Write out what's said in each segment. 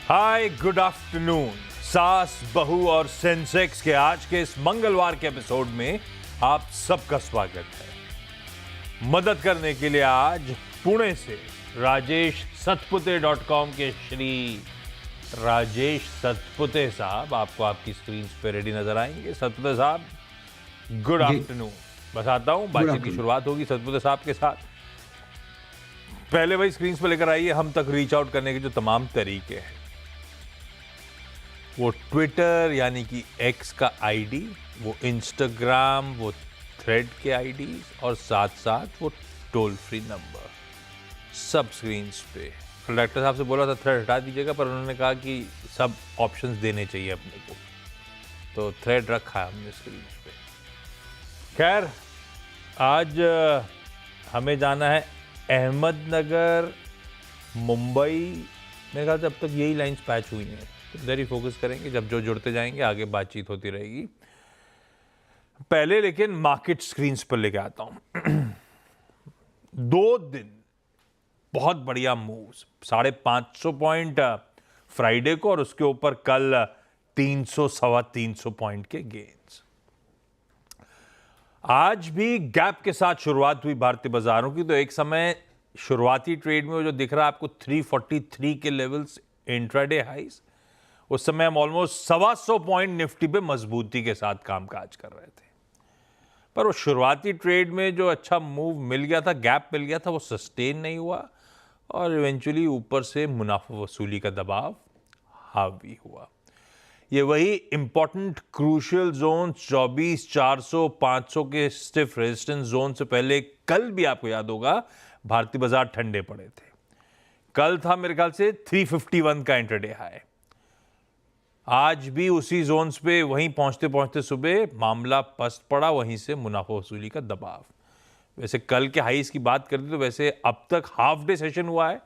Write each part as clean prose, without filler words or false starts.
Hi good afternoon. सास बहू और सेंसेक्स के आज के इस मंगलवार के एपिसोड में आप सबका स्वागत है। मदद करने के लिए आज पुणे से राजेश सतपुते.com के श्री राजेश सतपुते साहब आपको आपकी स्क्रीन पे रेडी नजर आएंगे। सतपुते साहब गुड आफ्टरनून। बस आता हूं, बातचीत की शुरुआत होगी सतपुते साहब के साथ। पहले भाई स्क्रीन पे लेकर आइए हम तक रीच आउट करने के जो तमाम तरीके हैं। वो ट्विटर यानी कि एक्स का आईडी, वो इंस्टाग्राम, वो थ्रेड के आईडी और साथ साथ वो टोल फ्री नंबर, सब स्क्रीन पे। डायरेक्टर साहब से बोला था थ्रेड हटा दीजिएगा, पर उन्होंने कहा कि सब ऑप्शंस देने चाहिए अपने को, तो थ्रेड रखा है हमने स्क्रीन पे। खैर आज हमें जाना है अहमदनगर, मुंबई। मेरे ख्याल से अब तक यही लाइंस पैच हुई हैं, तो इधर ही फोकस करेंगे। जब जो जुड़ते जाएंगे आगे बातचीत होती रहेगी। पहले लेकिन मार्केट स्क्रीन्स पर लेके आता हूं। 2 दिन बहुत बढ़िया मूव्स, 550 पॉइंट फ्राइडे को और उसके ऊपर कल 300 सवा 300 पॉइंट के गेन्स। आज भी गैप के साथ शुरुआत हुई भारतीय बाजारों की। तो एक समय शुरुआती ट्रेड में वो जो दिख रहा है आपको 343 के लेवल्स इंट्राडे हाइस, उस समय हम ऑलमोस्ट 125 पॉइंट निफ्टी पे मजबूती के साथ कामकाज कर रहे थे। पर वो शुरुआती ट्रेड में जो अच्छा मूव मिल गया था, गैप मिल गया था, वो सस्टेन नहीं हुआ और इवेंचुअली ऊपर से मुनाफा वसूली का दबाव हावी हुआ। ये वही इंपॉर्टेंट क्रूशियल जोन 24,400, 500 के स्टिफ रेजिस्टेंस जोन से पहले कल भी आपको याद होगा भारतीय बाजार ठंडे पड़े थे। कल था मेरे ख्याल से 351 का इंट्राडे हाई। आज भी उसी जोन्स पे वहीं पहुंचते पहुंचते सुबह मामला पस्त पड़ा, वहीं से मुनाफा वसूली का दबाव। वैसे कल के हाईस की बात करते तो वैसे अब तक हाफ डे सेशन हुआ है,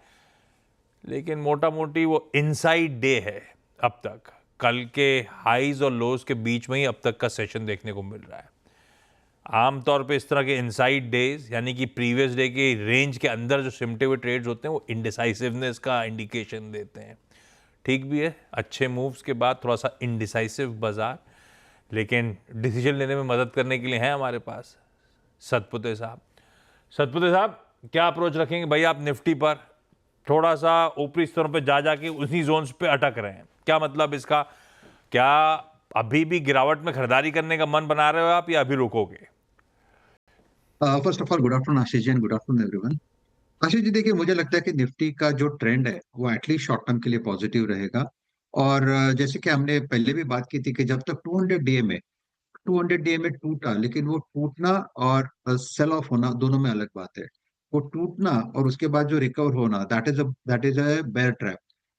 लेकिन मोटा मोटी वो इनसाइड डे है अब तक। कल के हाईज और लोज के बीच में ही अब तक का सेशन देखने को मिल रहा है। आमतौर पे इस तरह के इनसाइड डेज यानी कि प्रीवियस डे के रेंज के अंदर जो सिमटे हुए ट्रेड्स होते हैं वो इंडिसाइसिवनेस का इंडिकेशन देते हैं। ठीक भी है, अच्छे मूव्स के बाद थोड़ा सा इंडिसाइसिव बाजार, लेकिन डिसीजन लेने में मदद करने के लिए हैं हमारे पास सतपुते साहब। सतपुते साहब क्या अप्रोच रखेंगे भाई आप निफ्टी पर? थोड़ा सा ऊपरी स्तरों पे जाके उसी जोन्स पे अटक रहे हैं, क्या मतलब इसका? क्या अभी भी गिरावट में खरीदारी करने का मन बना रहे हो आप या अभी रुकोगे? First of all good afternoon Ashish ji and good afternoon everyone. Ashish ji देखिए, मुझे लगता है कि निफ्टी का जो ट्रेंड है वो एटलीस्ट शॉर्ट टर्म के लिए पॉजिटिव रहेगा। और जैसे कि हमने पहले भी बात की थी कि जब तक 200 डे में टूटा, लेकिन वो टूटना और सेल ऑफ होना दोनों में अलग बात है। वो टूटना और उसके बाद जो रिकवर होना, that is a bear trap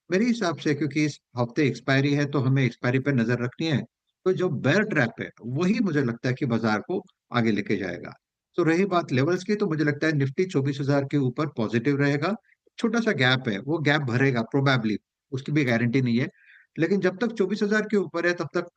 मेरे हिसाब से, क्योंकि इस हफ्ते एक्सपायरी है तो हमें एक्सपायरी पे नजर रखनी है। तो जो बेयर ट्रैप है वही मुझे लगता है कि बाजार को आगे लेके जाएगा। तो रही बात लेवल्स की, तो मुझे लगता है निफ्टी 24,000 के ऊपर पॉजिटिव रहेगा। छोटा सा गैप है, वो गैप भरेगा प्रोबेबली, उसकी भी गारंटी नहीं है। लेकिन जब तक 24,000 के ऊपर है तब तक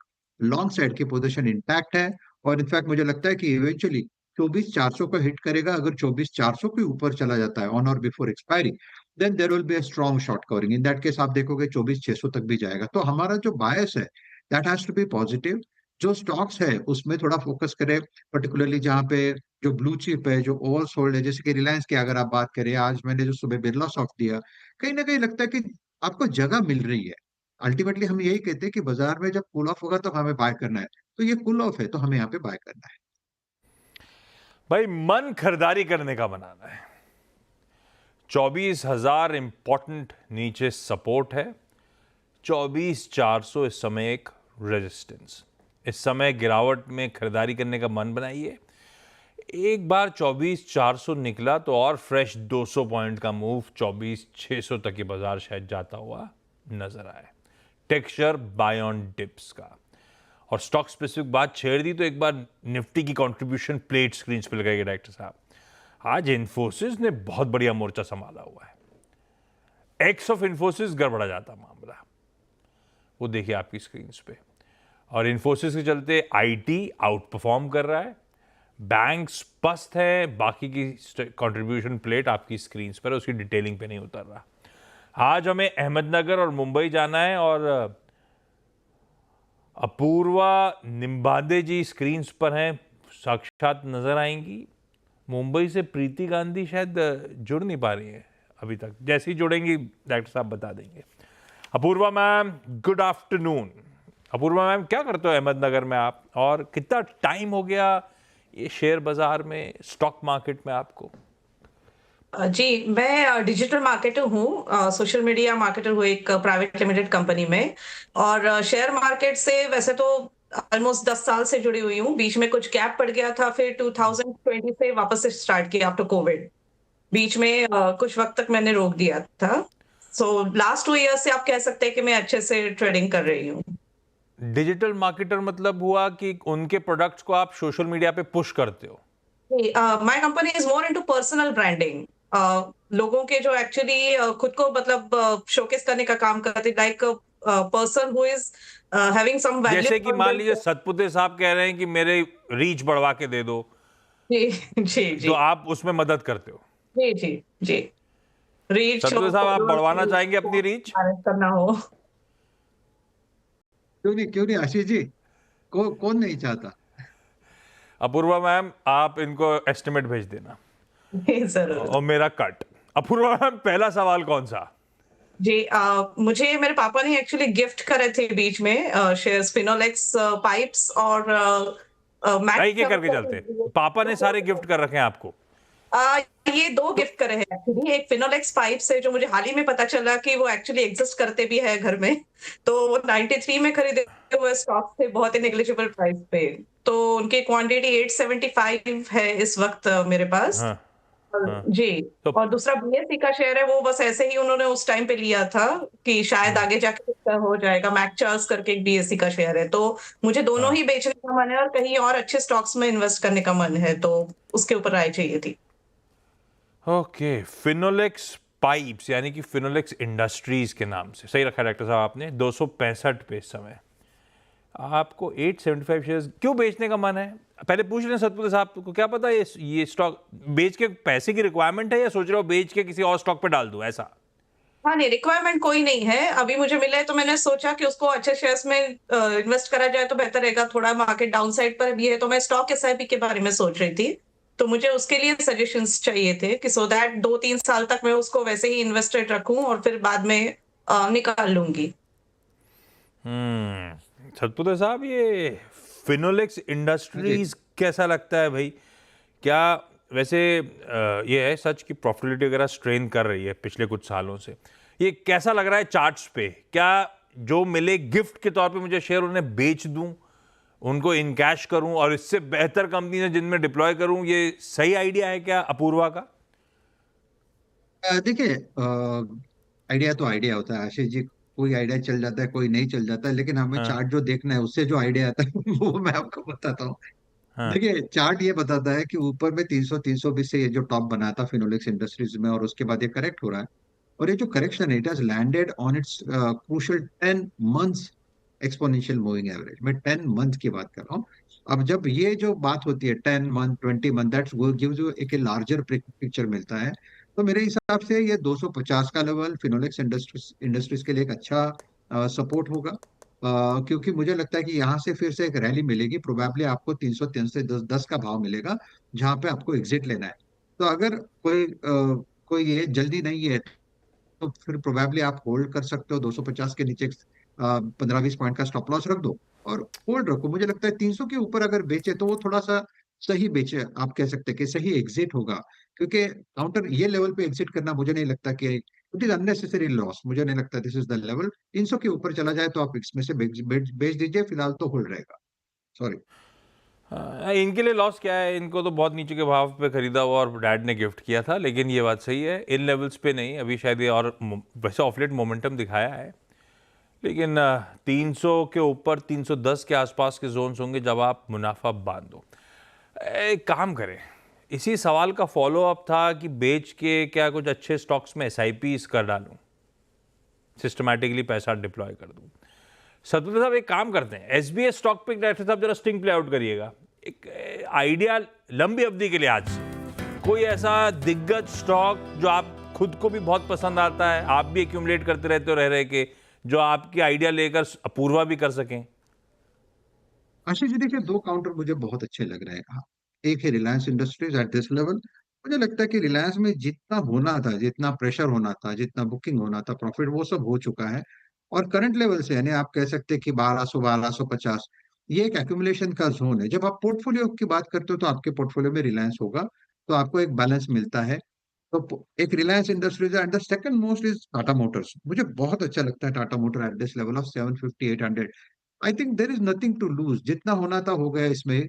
लॉन्ग साइड की पोजीशन इंटैक्ट है। और इनफैक्ट मुझे लगता है कि इवेंचुअली 24,400 को हिट करेगा। अगर 24,400 के ऊपर चला जाता है ऑन और before expiry, then there will be a strong short covering. In that case आप देखोगे 24,600 तक भी जाएगा। तो हमारा जो बायस है that has to be positive. जो स्टॉक्स है उसमें थोड़ा फोकस करें, पर्टिकुलरली जहाँ पे जो ब्लू चिप है, जो ओवर सोल्ड है, जैसे कि रिलायंस की अगर आप बात करें, आज मैंने जो सुबह बिरला सॉफ्ट दिया, कहीं ना कहीं लगता है कि आपको जगह मिल रही है। अल्टीमेटली हम यही कहते हैं कि बाजार में जब कूल ऑफ होगा तो हमें बाय करना है। तो ये कूल ऑफ है तो हमें यहाँ पे बाय करना है। भाई मन खरीदारी करने का बनाना है। 24,000 इंपॉर्टेंट नीचे सपोर्ट है, 24,400 इस समय एक रेजिस्टेंस। इस समय गिरावट में खरीदारी करने का मन बनाइए। एक बार 24,400 निकला तो और फ्रेश 200 पॉइंट का मूव 24,600 तक की बाजार शायद जाता हुआ नजर आए। टेक्सचर बाय ऑन डिप्स का। और स्टॉक स्पेसिफिक बात छेड़ दी तो एक बार निफ्टी की कंट्रीब्यूशन प्लेट स्क्रीन पे लगाइए डायरेक्टर साहब। आज इन्फोसिस ने बहुत बढ़िया मोर्चा संभाला हुआ है। एक्स ऑफ इन्फोसिस गड़बड़ा जाता मामला, वो देखिए आपकी स्क्रीन पे। और इन्फोसिस के चलते आईटी आउट परफॉर्म कर रहा है, बैंक स्पष्ट है, बाकी की कंट्रीब्यूशन प्लेट आपकी स्क्रीन पर है, उसकी डिटेलिंग पे नहीं उतर रहा। आज हमें अहमदनगर और मुंबई जाना है और अपूर्वा निम्बादे जी स्क्रीन्स पर हैं, साक्षात नजर आएंगी। मुंबई से प्रीति गांधी शायद जुड़ नहीं पा रही हैं अभी तक, जैसे ही जुड़ेंगी डॉक्टर साहब बता देंगे। Apoorva ma'am, good afternoon. Apoorva ma'am, क्या करते हो अहमदनगर में आप, और कितना टाइम हो गया ये शेयर बाजार में, स्टॉक मार्केट में आपको? जी, मैं डिजिटल मार्केटर हूँ, सोशल मीडिया मार्केटर हूँ एक प्राइवेट लिमिटेड कंपनी में। और शेयर मार्केट से वैसे तो ऑलमोस्ट 10 साल से जुड़ी हुई हूँ। बीच में कुछ गैप पड़ गया था, फिर 2020 से वापस से स्टार्ट किया आफ्टर कोविड। बीच में कुछ वक्त तक मैंने रोक दिया था। सो लास्ट 2 ईयर से आप कह सकते हैं कि मैं अच्छे से ट्रेडिंग कर रही हूँ। डिजिटल मार्केटर मतलब हुआ कि उनके प्रोडक्ट्स को आप सोशल मीडिया पे पुश करते हो? My company is more into personal branding. लोगों के जो एक्चुअली खुद को मतलब शोकेस करने का काम करते, like person who is having some value. जैसे कि मान लीजिए सतपुते साहब कह रहे हैं कि मेरे रीच बढ़वा के दे दो, जी जी जी तो आप उसमें मदद करते हो? जी जी जी। रीच सतपुते साहब, आप बढ़वाना चाहेंगे अपनी रीच? करना हो। क्यों नहीं आशीष जी, कौन नहीं चाहता। अपूर्वा मैम, आप इनको एस्टिमेट भेज देना जी जरूर। और मेरा कट। अपूर्वा मैम, पहला सवाल कौन सा? जी, मुझे मेरे पापा ने एक्चुअली गिफ्ट करे थे बीच में शेयर्स, फिनोलेक्स पाइप्स और एक एक करके चलते हैं। पापा ने सारे गिफ्ट कर रखे हैं आपको? आ, ये 2 गिफ्ट करे हैं एक्चुअली। एक फिनोलेक्स पाइप से, जो मुझे हाल ही में पता चला कि वो एक्चुअली एग्जिस्ट करते भी है घर में। तो वो 93 में खरीदे हुए स्टॉक थे, बहुत ही नेग्लिजिबल प्राइस पे। तो उनकी क्वांटिटी 875 है इस वक्त मेरे पास। हाँ हाँ। जी। तो और दूसरा बीएससी का शेयर है, वो बस ऐसे ही उन्होंने उस टाइम पे लिया था कि शायद आगे जाके कुछ हो जाएगा। मैकचार्स करके एक बीएससी का शेयर है, तो मुझे दोनों हाँ, ही बेचने का मन है और कहीं और अच्छे स्टॉक्स में इन्वेस्ट करने का मन है, तो उसके ऊपर राय चाहिए थी। ओके। फिनोलेक्स पाइप्स यानी कि फिनोलेक्स इंडस्ट्रीज के नाम से, सही रखा डॉक्टर साहब आपने। 265 पे इस समय आपको 875 शेयर्स क्यों बेचने का मन है? पहले पूछ लें सतपुते साहब को, क्या पता ये स्टॉक बेच के पैसे की रिक्वायरमेंट है, या सोच रहे हो बेच के किसी और स्टॉक पे डाल दूं, ऐसा? हाँ, नहीं, रिक्वायरमेंट कोई नहीं है। अभी मुझे मिला है तो मैंने सोचा कि उसको अच्छे शेयर्स में इन्वेस्ट करा जाए तो बेहतर रहेगा। थोड़ा मार्केट डाउन साइड पर भी है, तो मैं स्टॉक एसआईपी के बारे में सोच रही थी। तो मुझे उसके लिए सजेशंस चाहिए थे कि सो दैट 2-3 साल तक मैं उसको वैसे ही इन्वेस्टेड रखूं और फिर बाद में निकाल लूंगी। सतपुते साहब, ये फिनोलेक्स इंडस्ट्रीज कैसा लगता है भाई? क्या वैसे ये है सच कि प्रॉफिटेबिलिटी वगैरह स्ट्रेन कर रही है पिछले कुछ सालों से? ये कैसा लग रहा है चार्ट्स पे? क्या जो मिले गिफ्ट के तौर पे मुझे शेयर उन्हें बेच दूं, उनको इन कैश करूं और इससे बेहतर कंपनी है जिनमें डिप्लॉय करूं, ये सही आइडिया है क्या अपूर्वा का? देखिए, आइडिया तो आइडिया होता है आशीष जी। कोई आइडिया चल जाता है, कोई नहीं चल जाता है, लेकिन हमें हाँ चार्ट जो देखना है उससे जो आइडिया आता है वो मैं आपको बताता हूँ। हाँ देखिए, चार्ट ये बताता है कि ऊपर में 300-320 से ये जो टॉप बना था फिनोलेक्स इंडस्ट्रीज में, और उसके बाद ये करेक्ट हो रहा है। और ये जो करेक्शन है, it has landed on it's crucial 10 months exponential moving average. मैं 10 मंथ की बात कर रहा हूँ। अब जब ये जो बात होती है 10 मंथ, 20 मंथ, दैट्स वो गिव्स यू एक लार्जर पिक्चर मिलता है। तो मेरे हिसाब से ये 250 का लेवल फिनोलेक्स इंडस्ट्रीज इंडस्ट्रीज के लिए एक अच्छा सपोर्ट होगा। क्योंकि मुझे लगता है कि यहाँ से फिर से एक रैली मिलेगी, प्रोबेबली आपको 303 से 10 का भाव मिलेगा, जहां पे आपको एग्जिट लेना है। तो अगर कोई ये जल्दी नहीं है, तो फिर प्रोबेबली आप होल्ड कर सकते हो। 250 के नीचे 15-20 पॉइंट का स्टॉप लॉस रख दो और होल्ड रखो। मुझे लगता है 300 के ऊपर अगर बेचे तो वो थोड़ा सा सही बेचे, आप कह सकते हैं कि सही एग्जिट होगा। क्योंकि काउंटर ये लेवल पे एग्जिट करना मुझे नहीं लगता कि इट इज अननेसेसरी लॉस। मुझे नहीं लगता दिस इज द लेवल। 300 के ऊपर चला जाए तो आप इसमें से बेच दीजिए, फिलहाल तो होल्ड रहेगा। सॉरी। इनके लिए लॉस क्या है? इनको तो बहुत नीचे के भाव पे खरीदा हुआ और डैड ने गिफ्ट किया था, लेकिन ये बात सही है, इन लेवल्स पे नहीं अभी शायद ये, और वैसे ऑफलेट मोमेंटम दिखाया है, लेकिन 300 के ऊपर 310 के आसपास के जोन्स होंगे जब आप मुनाफा बांधो। एक काम करें, इसी सवाल का फॉलो अप था कि बेच के क्या कुछ अच्छे स्टॉक्स में एसआईपीज कर डालूं, सिस्टमैटिकली पैसा डिप्लॉय कर दूं। सतपुते साहब, एक काम करते हैं, एसबीएस स्टॉक पिक डायरेक्टर साहब जरा स्टिंग प्ले आउट करिएगा, एक आइडिया लंबी अवधि के लिए आज से कोई ऐसा दिग्गज स्टॉक जो आप खुद को भी बहुत पसंद आता है, आप भी एक्यूमुलेट करते रहते हो रह के, जो आपकी आइडिया लेकर अपूर्वा भी कर सकें? आशीष जी देखिए, दो काउंटर मुझे बहुत अच्छे लग रहे हैं। हाँ, एक है Reliance industries eight this level. मुझे लगता है कि रिलायंस में जितना होना था, जितना प्रेशर होना था, जितना बुकिंग होना था, प्रॉफिट वो सब हो चुका है। और करंट लेवल से यानी आप कह सकते हैं कि 1200 1250 ये एक एक्यूमुलेशन का जोन है। जब आप पोर्टफोलियो की बात करते हो तो आपके पोर्टफोलियो में रिलायंस होगा, तो आपको एक बैलेंस मिलता है। तो एक Reliance Industries and the second most is Tata Motors. मुझे बहुत अच्छा लगता है Tata motor at this level of 750 800। I think there is nothing to lose. जितना होना था हो गया इसमें।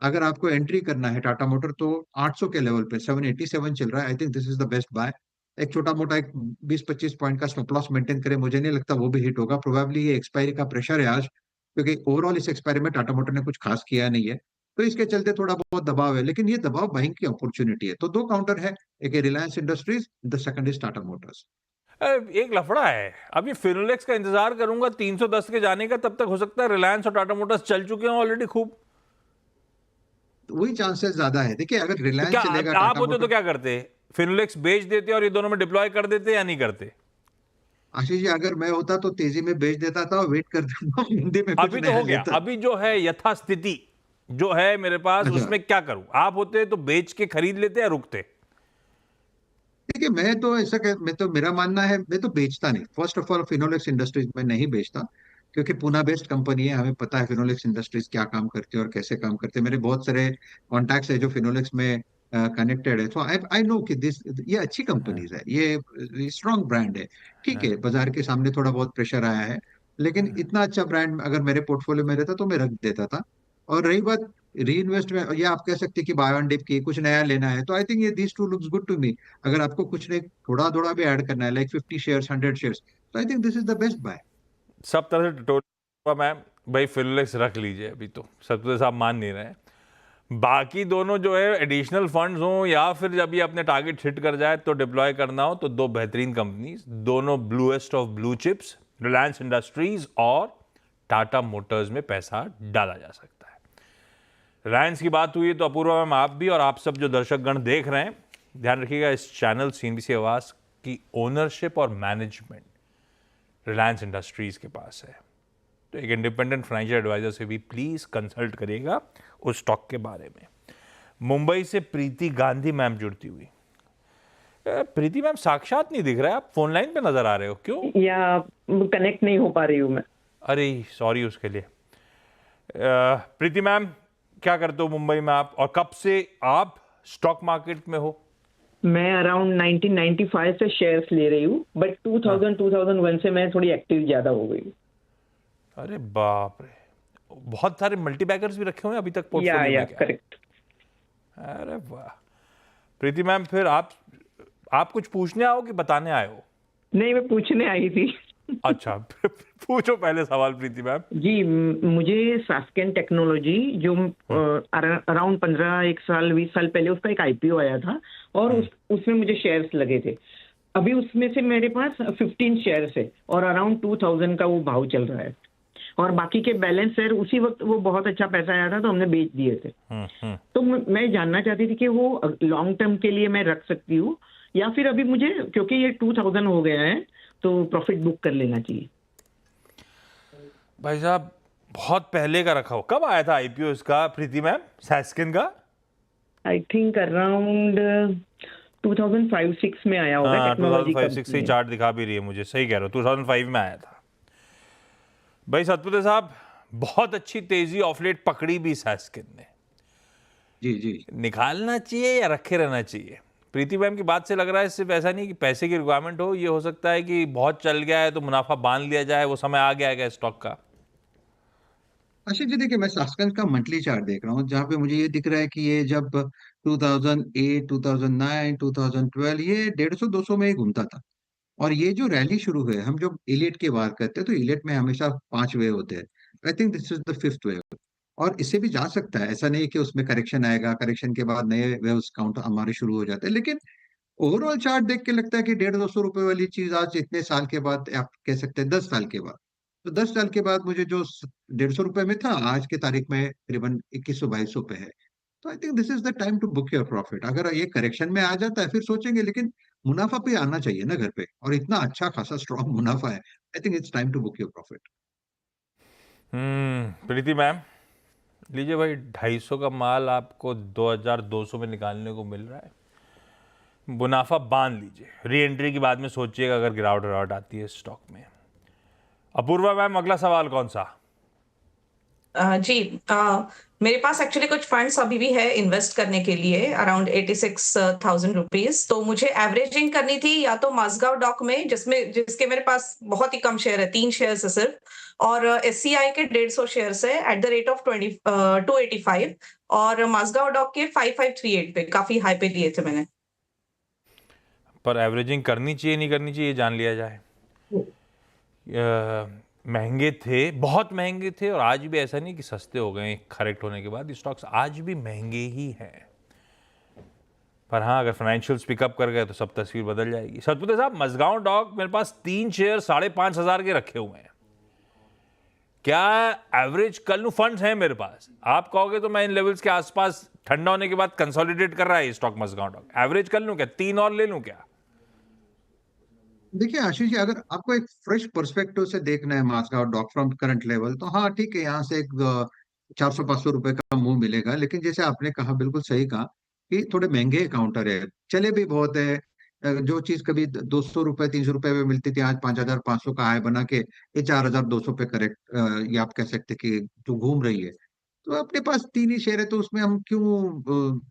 अगर आपको एंट्री करना है टाटा मोटर तो 800 के लेवल पे 787 चल रहा है। I think this is the best buy. एक छोटा मोटा एक 20-25 पॉइंट का स्टॉप लॉस मेंटेन करे, मुझे नहीं लगता वो भी हिट होगा। प्रोबेबली ये एक्सपायरी का प्रेशर है आज, क्योंकि ओवरऑल इस एक्सपायरी में टाटा मोटर ने कुछ खास किया नहीं है। तो इसके चलते थोड़ा बहुत दबाव है, लेकिन ये दबाव बाइंग की अपॉर्चुनिटी है। तो दो काउंटर है, एक है Reliance industries, the second is Tata Motors. एक लफड़ा है, अब ये फिनोलेक्स का इंतजार करूंगा 310 के जाने का, तब तक हो सकता है रिलायंस और टाटा मोटर्स चल चुके हैं ऑलरेडी खूब। वही चांसेस ज्यादा है। देखिए, अगर तो रिलायंस क्या चलेगा, आप टाटा होते तो मोटर। क्या करते? फिनोलेक्स बेच देते और ये दोनों में डिप्लॉय कर देते या नहीं करते? आशीष जी, अगर मैं होता तो तेजी में बेच देता था और वेट कर देता, हिंदी में कुछ अभी तो नया हो गया, लेता। अभी जो है यथास्थिति जो है मेरे पास, अच्छा, उसमें क्या करूं? आप होते तो बेच के खरीद लेते या रुकते? देखिए मैं तो ऐसा मैं तो मेरा मानना है, मैं तो बेचता नहीं। First of all Finolex industries में नहीं बेचता, क्योंकि पुणे बेस्ड कंपनी है। हमें पता है फिनोलेक्स इंडस्ट्रीज क्या काम करती है और कैसे काम करते हैं। मेरे बहुत सारे कॉन्टैक्ट्स है जो फिनोलेक्स में कनेक्टेड है। तो आई आई नो कि दिस ये अच्छी कंपनीज है, ये स्ट्रॉन्ग ब्रांड है। ठीक है, बाजार के सामने थोड़ा बहुत प्रेशर आया है, लेकिन इतना अच्छा ब्रांड अगर मेरे पोर्टफोलियो में रहता तो मैं रख देता था। और रही बात री इन्वेस्ट में, या आप कह सकते हैं कि बाय ऑन डिप की कुछ नया लेना है, तो आई थिंक ये these two looks good to me. अगर आपको कुछ नहीं, थोड़ा थोड़ा भी ऐड करना है, लाइक 50 शेयर्स 100 शेयर्स, तो I think this is the best buy. सब तरह से टटोल मैम, भाई फिनोलेक्स रख लीजिए, अभी तो सत्य साहब मान नहीं रहे हैं। बाकी दोनों जो है एडिशनल फंड्स हों या फिर जब ये अपने टारगेट हिट कर जाए तो डिप्लॉय करना हो, तो दो बेहतरीन कंपनीज, दोनों bluest of blue chips, Reliance industries और टाटा मोटर्स में पैसा डाला जा सकता है। रिलायंस की बात हुई तो अपूर्वा मैम, आप भी और आप सब जो दर्शकगण देख रहे हैं, ध्यान रखिएगा इस चैनल सीएनबीसी आवाज की ओनरशिप और मैनेजमेंट रिलायंस इंडस्ट्रीज के पास है। तो एक इंडिपेंडेंट फाइनेंशियल एडवाइजर से भी प्लीज कंसल्ट करिएगा उस स्टॉक के बारे में। मुंबई से प्रीति गांधी मैम जुड़ती हुई। प्रीति मैम साक्षात नहीं दिख रहा है, आप फोन लाइन पे नजर आ रहे हो, क्यों? या कनेक्ट नहीं हो पा रही हूँ मैं। अरे सॉरी उसके लिए। प्रीति मैम, क्या करते हो मुंबई में आप, और कब से आप स्टॉक मार्केट में हो? मैं अराउंड 1995 से शेयर्स ले रही हूँ, बट 2001 से मैं थोड़ी एक्टिव ज्यादा हो गई हूँ। अरे बाप रे, बहुत सारे मल्टी बैगर्स भी रखे हुए हैं अभी तक पोर्टफोलियो में क्या? करेक्ट। अरे वाह। प्रीति मैम, फिर आप कुछ पूछने आओ कि बताने आए हो? नहीं, मैं पूछने आई थी। अच्छा पूछो पहले सवाल प्रीति मैम। जी, मुझे सास्केन टेक्नोलॉजी जो अराउंड 20 साल पहले उसका एक आईपीओ आया था, और उसमें मुझे शेयर्स लगे थे। अभी उसमें से मेरे पास 15 शेयर्स है और अराउंड 2000 का वो भाव चल रहा है, और बाकी के बैलेंस शेयर उसी वक्त वो बहुत अच्छा पैसा आया था तो हमने बेच दिए थे। तो मैं जानना चाहती थी कि वो लॉन्ग टर्म के लिए मैं रख सकती हूँ, या फिर अभी मुझे, क्योंकि ये 2000 हो गया है, तो प्रॉफिट बुक कर लेना चाहिए। भाई साहब, बहुत पहले का रखा हो। कब आया था आईपीओ इसका प्रीति मैम, सैस्किन का? आई थिंक अराउंड 2005-6 में आया होगा। हाँ, टेक्नोलॉजी 2005-6 से चार्ट दिखा भी रही है मुझे, सही कह रहे हो, 2005 में आया था। भाई सतपुते साहब, बहुत अच्छी तेजी ऑफ लेट पकड़ी भी सैस्किन ने। जी जी। निकालना चाहिए या रखे रहना चाहिए? प्रीति मैम की बात से लग रहा है सिर्फ ऐसा नहीं कि पैसे की रिक्वायरमेंट हो, ये हो सकता है कि बहुत चल गया है तो मुनाफा बांध लिया जाए, वो समय आ गया है स्टॉक का। आशीष जी देखिए, मैं सास्कन का मंथली चार्ट देख रहा हूँ, जहाँ पे मुझे ये दिख रहा है कि ये जब 2008 2009 2012 ये 150-200 में ही घूमता था। और ये जो रैली शुरू हुई है, हम जब इलियट की बात करते हैं तो इलियट में हमेशा 5 वेव होते हैं। आई think this is the 5th wave. और इससे भी जा सकता है, ऐसा नहीं कि उसमें करेक्शन आएगा, करेक्शन के बाद नए वेव्स काउंट हमारे शुरू हो जाते हैं। लेकिन ओवरऑल चार्ट देख के लगता है कि 150-200 रुपए वाली चीज आज इतने साल के बाद, आप कह सकते हैं 10 साल के बाद, तो 10 साल के बाद मुझे जो 150 रुपए में था, आज के तारीख में करीबन 2100-2200 पे है। तो I think this is the time to book your profit. अगर ये करेक्शन में आ जाता है फिर सोचेंगे, लेकिन मुनाफा पे आना चाहिए ना घर पे, और इतना अच्छा खासा स्ट्रॉन्ग मुनाफा है। I think it's time to book your profit. Preeti ma'am, लीजिए भाई, 250 का माल आपको 2200 में निकालने को मिल रहा है। मुनाफा बांध लीजिए, री एंट्री की बाद में सोचिएगा अगर गिरावट आती है स्टॉक में। अपूर्वा मैम, अगला सवाल कौन सा? जी, मेरे पास एक्चुअली कुछ फंड्स अभी भी है इन्वेस्ट करने के लिए, अराउंड 86,000 रुपीज। तो मुझे एवरेजिंग करनी थी या तो माझगांव डॉक में, जिसके मेरे पास बहुत ही कम शेयर है, 3 शेयर्स है सिर्फ, और एससीआई के 150 शेयर्स है एट द रेट ऑफ 285, और माझगांव डॉक के 5538 पे, काफी हाई पे लिए थे मैंने। पर एवरेजिंग करनी चाहिए नहीं करनी चाहिए, जान लिया जाए। महंगे थे, बहुत महंगे थे, और आज भी ऐसा नहीं कि सस्ते हो गए करेक्ट होने के बाद। स्टॉक्स आज भी महंगे ही हैं, पर हाँ, अगर फाइनेंशियल्स पिकअप कर गए तो सब तस्वीर बदल जाएगी। सतपुते साहब, मझगांव डॉक मेरे पास 3 शेयर 5,500 के रखे हुए हैं, क्या एवरेज कर लूं? फंड्स हैं मेरे पास, आप कहोगे तो मैं इन लेवल्स के आसपास ठंडा होने के बाद कंसोलिडेट कर रहा है स्टॉक मझगांव डॉक, एवरेज कर लूं क्या? 3 और ले लूं क्या? देखिए आशीष जी, अगर आपको एक फ्रेश पर्सपेक्टिव से देखना है मास्का डॉक फ्रॉम करंट लेवल, तो हाँ ठीक है, यहाँ से एक 400-500 रुपए का मूव मिलेगा। लेकिन जैसे आपने कहा, बिल्कुल सही कहा कि थोड़े महंगे काउंटर है, चले भी बहुत है। जो चीज कभी 200 रुपए 300 रुपए में मिलती थी, आज 5,500 का हाई बना के ये 4,200 पे करेक्ट, ये आप कह सकते कि जो घूम रही है। तो अपने पास 3 ही शेयर है, तो उसमें हम क्यों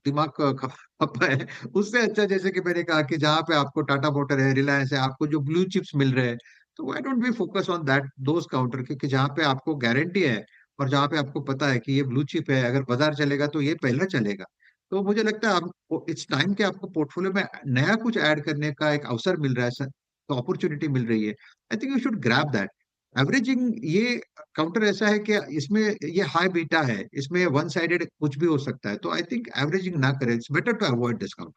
दिमाग खपाए? उससे अच्छा, जैसे कि मैंने कहा कि जहाँ पे आपको टाटा मोटर है, रिलायंस है, आपको जो ब्लू चिप्स मिल रहे हैं, तो why don't we focus on that those counter, क्योंकि जहाँ पे आपको गारंटी है और जहाँ पे आपको पता है कि ये ब्लू चिप है, अगर बाजार चलेगा तो ये पहला चलेगा। तो मुझे लगता है आपको इट्स टाइम कि आपको पोर्टफोलियो में नया कुछ ऐड करने का एक अवसर मिल रहा है सर, तो अपॉर्चुनिटी मिल रही है। I think you should grab that. Averaging ये काउंटर ऐसा है कि इसमें ये हाई बीटा है, इसमें वन साइडेड कुछ भी हो सकता है, तो आई थिंक एवरेजिंग ना करें, it's better to avoid discount.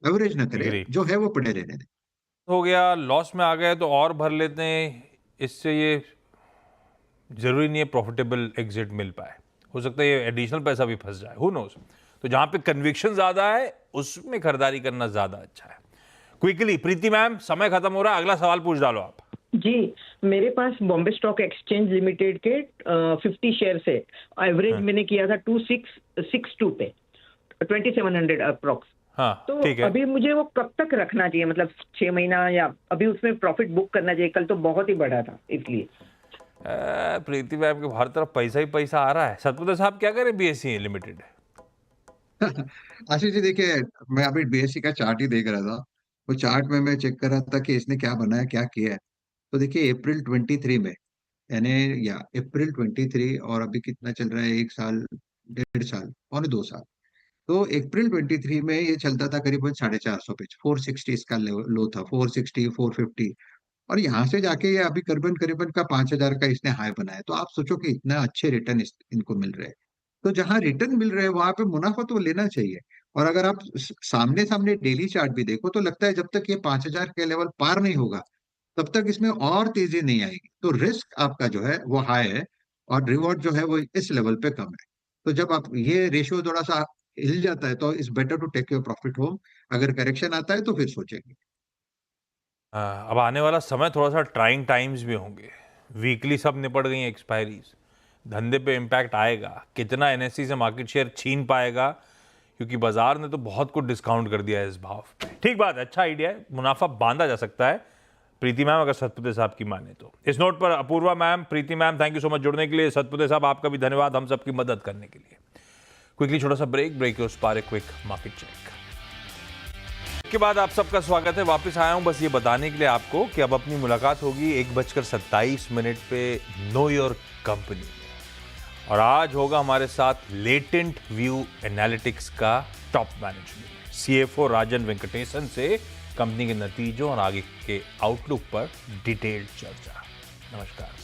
Average ना करें, एग्री जो है वो पड़े रहने दें। हो गया, लॉस में आ गए तो और भर लेते हैं, इससे ये जरूरी नहीं है प्रॉफिटेबल एग्जिट मिल पाए, हो सकता है ये एडिशनल पैसा भी फंस जाए, हु नोस। तो जहां पे कन्विक्शन ज्यादा है उसमें खरीदारी करना ज्यादा अच्छा है। क्विकली प्रीति मैम, समय खत्म हो रहा है, अगला सवाल पूछ डालो आप। जी, मेरे पास बॉम्बे स्टॉक एक्सचेंज लिमिटेड के 50 शेयर है। एवरेज मैंने किया था 2662 पे, 2700 अप्रोक्स। हाँ, तो ठीक है। अभी मुझे वो कब तक रखना चाहिए, मतलब 6 महीना, या अभी उसमें प्रॉफिट बुक करना चाहिए? कल तो बहुत ही बढ़ा था इसलिए। प्रीति मैम के हर तरफ पैसा ही पैसा आ रहा है। सतपुते साहब क्या करें, बीएससी लिमिटेड? आशीष जी देखिए, मैं अभी बीएससी का चार्ट ही देख रहा था। वो चार्ट में मैं चेक कर रहा था कि इसने क्या बनाया, क्या किया है। तो देखिए अप्रैल 23 में, यानी या अप्रैल 23, और अभी कितना चल रहा है, 1 साल, 1.5 साल, पौने 2 साल। तो अप्रैल 23 में ये चलता था करीबन 450 पे, 460 इसका लो था, 460 450, और यहाँ से जाके ये अभी करीबन करीबन का 5,000 का इसने हाई बनाया। तो आप सोचो कि इतना अच्छे रिटर्न इनको मिल रहे हैं। तो जहां रिटर्न मिल रहे हैं वहां पे मुनाफा तो लेना चाहिए। और अगर आप सामने सामने डेली चार्ट भी देखो, तो लगता है जब तक ये 5,000 के लेवल पार नहीं होगा, तब तक इसमें और तेजी नहीं आएगी। तो रिस्क आपका जो है वो हाई है, और रिवॉर्ड जो है वो इस लेवल पे कम है। तो जब आप ये रेशियो थोड़ा सा हिल जाता है, तो it's better to take your profit home. अगर करेक्शन आता है तो फिर सोचेंगे। अब आने वाला समय थोड़ा सा ट्राइंग टाइम्स भी होंगे, वीकली सब निपट गई एक्सपायरीज, धंधे पे इम्पैक्ट आएगा, कितना एनएससी से मार्केट शेयर छीन पाएगा, क्योंकि बाजार ने तो बहुत कुछ डिस्काउंट कर दिया है इस भाव पे। ठीक बात है, अच्छा आइडिया है, मुनाफा बांधा जा सकता है प्रीति मैम, अगर सतपुते साहब की माने तो। इस नोट पर Apoorva ma'am, Preeti ma'am, thank you so much जुड़ने के लिए। सतपुते साहब, आपका भी धन्यवाद हम सबकी मदद करने के लिए। क्विकली छोटा सा ब्रेक के उस पार एक क्विक मार्केट चेक के बाद आप सबका स्वागत है। वापस आया हूं बस ये बताने के लिए आपको कि अब अपनी मुलाकात होगी 1:27 पे नो योर कंपनी में, और आज होगा हमारे साथ लेटेंट व्यू एनालिटिक्स का टॉप मैनेजमेंट, सीएफओ राजन वेंकटेशन से कंपनी के नतीजों और आगे के आउटलुक पर डिटेल्ड चर्चा। नमस्कार।